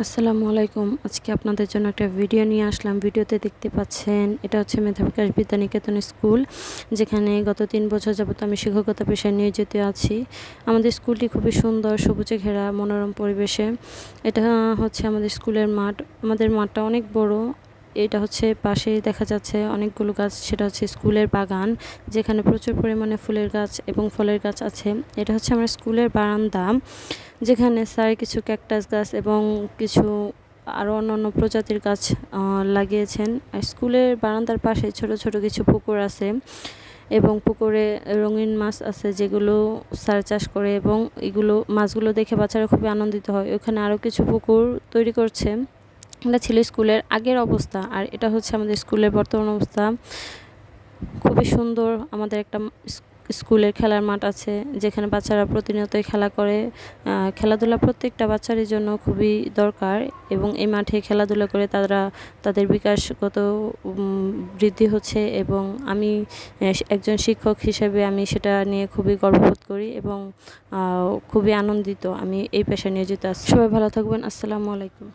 আসসালামু আলাইকুম। আজকে আপনাদের জন্য একটা ভিডিও নিয়ে আসলাম। ভিডিওতে দেখতে পাচ্ছেন এটা হচ্ছে মেধা বিকাশ বিদ্যানিকেতন স্কুল, যেখানে গত ৩ বছর যাবত আমি শিক্ষকতা পেশায় নিয়োজিত আছি। আমাদের স্কুলটি খুবই সুন্দর, সবুজে ঘেরা মনোরম পরিবেশে। এটা হচ্ছে আমাদের স্কুলের মাঠ। আমাদের মাঠটা অনেক বড়। এটা হচ্ছে পাশেই দেখা যাচ্ছে অনেকগুলো গাছ, সেটা হচ্ছে স্কুলের বাগান, যেখানে প্রচুর পরিমাণে ফুলের গাছ এবং ফলের গাছ আছে। এটা হচ্ছে আমার স্কুলের বারান্দা, যেখানে স্যার কিছু ক্যাকটাস গাছ এবং কিছু আরও অন্যান্য প্রজাতির গাছ লাগিয়েছেন। আর স্কুলের বারান্দার পাশে ছোট ছোট কিছু পুকুর আছে এবং পুকুরে রঙিন মাছ আছে, যেগুলো স্যার চাষ করে, এবং এগুলো মাছগুলো দেখে বাচ্চারা খুবই আনন্দিত হয়। ওখানে আরও কিছু পুকুর তৈরি করছে। এটা ছিল স্কুলের আগের অবস্থা, আর এটা হচ্ছে আমাদের স্কুলের বর্তমান অবস্থা। খুবই সুন্দর আমাদের একটা স্কুলের খেলার মাঠ আছে, যেখানে বাচ্চারা প্রতিনিয়তই খেলা করে। খেলাধুলা প্রত্যেকটা বাচ্চাদের জন্য খুবই দরকার, এবং এই মাঠে খেলাধুলা করে তারা তাদের বিকাশগত বৃদ্ধি হচ্ছে, এবং আমি একজন শিক্ষক হিসেবে আমি সেটা নিয়ে খুবই গর্ববোধ করি এবং খুবই আনন্দিত আমি এই পেশায় নিয়োজিত আছি। সবাই ভালো থাকবেন। আসসালামু আলাইকুম।